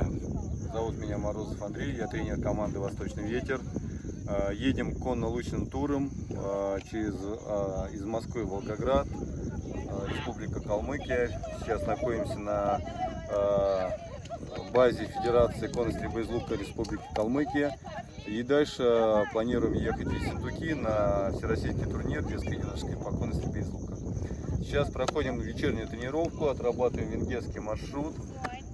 Зовут меня Морозов Андрей, я тренер команды «Восточный ветер». Едем конно-лыжным туром из Москвы в Волгоград, Республика Калмыкия. Сейчас находимся на базе Федерации конной стрельбы из лука Республики Калмыкия. И дальше планируем ехать в Ессентуки на всероссийский турнир детско-юношеской по конной стрельбе из лука. Сейчас проходим вечернюю тренировку, отрабатываем венгерский маршрут.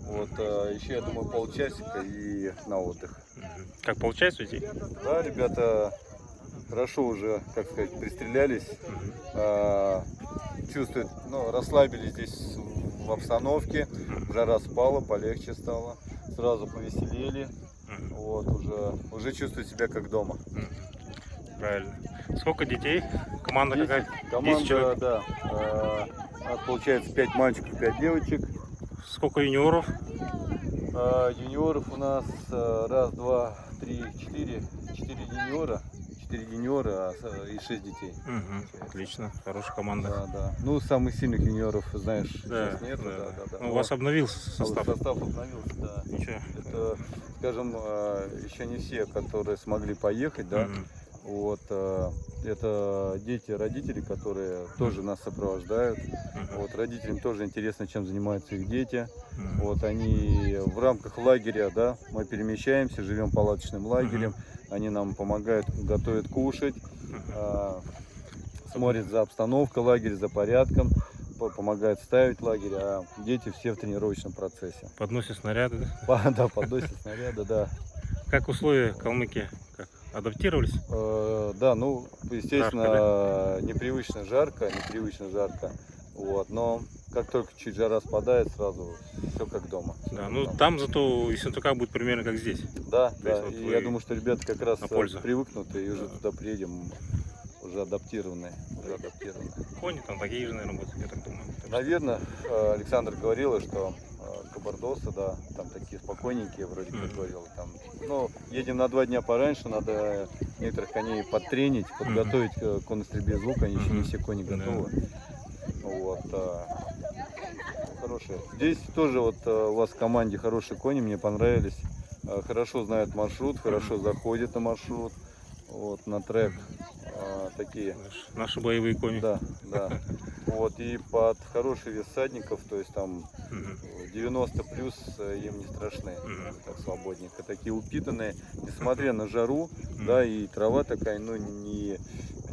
Вот, еще, я думаю, полчасика и на отдых. Как получается идти? Да, ребята хорошо уже, как сказать, пристрелялись, чувствуют, расслабились здесь в обстановке, жара спала, полегче стало, сразу повеселели, вот, уже чувствуют себя как дома. Правильно. Сколько детей? Команда 10, какая? команда, да, у нас получается 5 мальчиков, 5 девочек. Сколько юниоров? Юниоров у нас 1, 2, 3, 4 юниора. 4 юниора и 6 детей. Отлично, хорошая команда. Да, да. Ну, самых сильных юниоров, знаешь, Да, сейчас нет. да. Ну, у вас обновился состав. Состав обновился, да. Ничего. Это, скажем, еще не все, которые смогли поехать, да. Вот, это дети родителей, которые тоже нас сопровождают. Вот, родителям тоже интересно, чем занимаются их дети. Вот, они в рамках лагеря, да, мы перемещаемся, живем палаточным лагерем. Они нам помогают, готовят кушать, смотрят за обстановкой лагеря, за порядком, помогают ставить лагерь, а дети все в тренировочном процессе. Подносят снаряды, да? Да, подносят снаряды, да. Как условия Калмыкии? Как? Адаптировались? Да, ну, естественно, жарко, да? непривычно жарко. Вот, но как только чуть жара спадает, сразу все как дома. Да, ну там зато Ессентука будет примерно как здесь. Да, да. Вот И я думаю, что ребята как раз привыкнут и уже Да. туда приедем уже адаптированные. Кони там такие же, наверное, будут, я так думаю. Так что- Наверное, Александр говорила, что кабардосы, да, там такие спокойненькие, вроде как говорил. Там, ну, едем на 2 дня пораньше, надо некоторых коней подтренить, подготовить к конной стрельбе из лука, они еще не все кони готовы. Вот, хорошие. Здесь тоже вот у вас в команде хорошие кони, мне понравились. Хорошо знают маршрут, хорошо заходят на маршрут, вот, на трек. Такие. Наши боевые кони. Да, да. Вот, и под хороший вес всадников, то есть там 90 плюс им не страшны, так свободненько. Такие упитанные, несмотря на жару, да, и трава такая, ну, не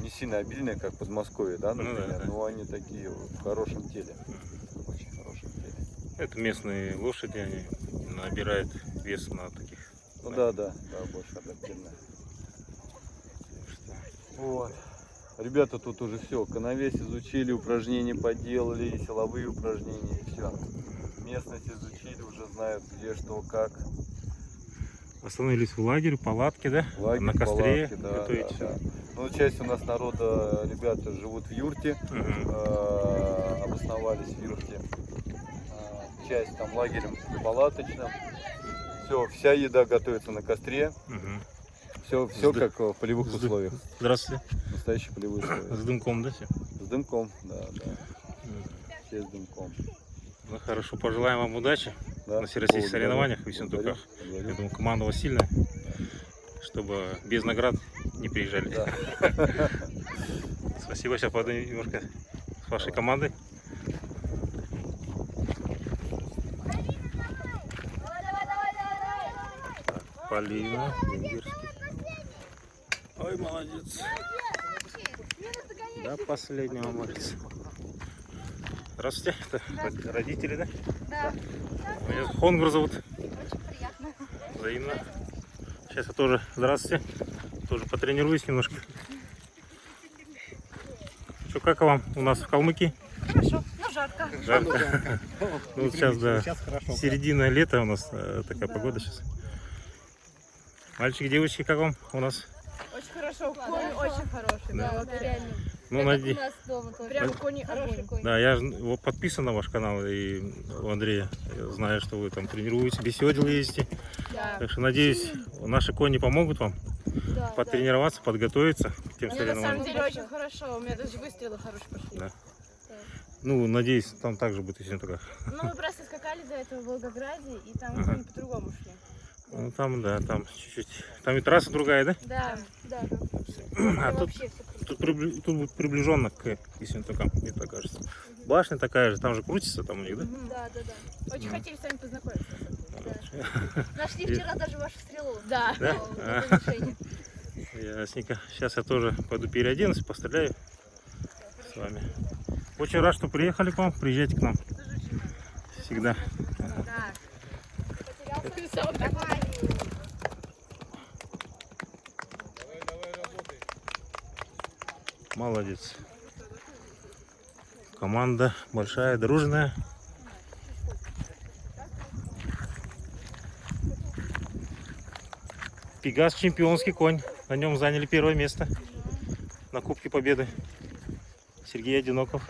сильно обильная, как в Подмосковье, да, например, но они такие в хорошем теле, очень хорошем теле. Это местные лошади, они набирают вес на таких. Ну да, больше адаптивные. Вот. Ребята тут уже все, коновес изучили, упражнения поделали, силовые упражнения, и все. Местность изучили, уже знают где, что, как. Остановились в лагере, палатке, да? Лагерь, на костре палатки, да, готовить. да. Ну, часть у нас народа, ребята живут в юрте, обосновались в юрте. Часть там лагерем палаточным. Все, вся еда готовится на костре. Все как в полевых условиях. Здравствуйте. Настоящие полевые условия. С дымком, да, все? С дымком, да. Все с дымком. Ну хорошо, пожелаем вам удачи Да, на всероссийских благодарю. соревнованиях в Ессентуках. Благодарю. Я думаю, команда у вас сильная, чтобы без наград не приезжали. Да. Спасибо, сейчас пойду немножко с вашей командой. Так, Полина, венгерский. Ой, молодец. До последнего молится. Здравствуйте, это родители, да? Да. Меня Хонгур зовут. Очень приятно. Взаимно. Сейчас я тоже, здравствуйте, тоже потренируюсь немножко. Что, как вам у нас в Калмыкии? Хорошо, но жарко. Жарко. Ну, вот сейчас, да, хорошо. середина лета у нас такая погода сейчас. Мальчики, девочки, как вам у нас? Очень хорошо, кони очень хорошие, Да. да, вот реально. Ну, наде- У нас дома тоже. Прям кони хорошие. Да, я вот подписан на ваш канал, и у Андрея я знаю, что вы там тренируете, беседел ездите. Да. Так что, надеюсь, наши кони помогут вам Да. потренироваться, подготовиться к тем Мне на самом соревнованиям. деле очень хорошо, у меня даже выстрелы хорошие пошли. Да. Ну, надеюсь, там также будет Ессентука. Ну, мы просто скакали до этого в Волгограде, и там Ага. кони по-другому. Ну там, да, там чуть-чуть. Там и трасса другая, да? Да, да. А тут, Вообще все круто. тут будет приближенно к Ессентукам, мне так кажется. Башня такая же, там же крутится там у них, да? Да, да, да. Очень хотели с вами познакомиться. Нашли вчера даже вашу стрелу. Да. Да? На завершение. Ясненько. Сейчас я тоже пойду переоденусь, постреляю с вами. Очень рад, что приехали к вам. Приезжайте к нам. Всегда. Давай. Молодец. Команда большая, дружная. Пегас чемпионский конь. На нем заняли первое место на Кубке Победы. Сергей Одиноков.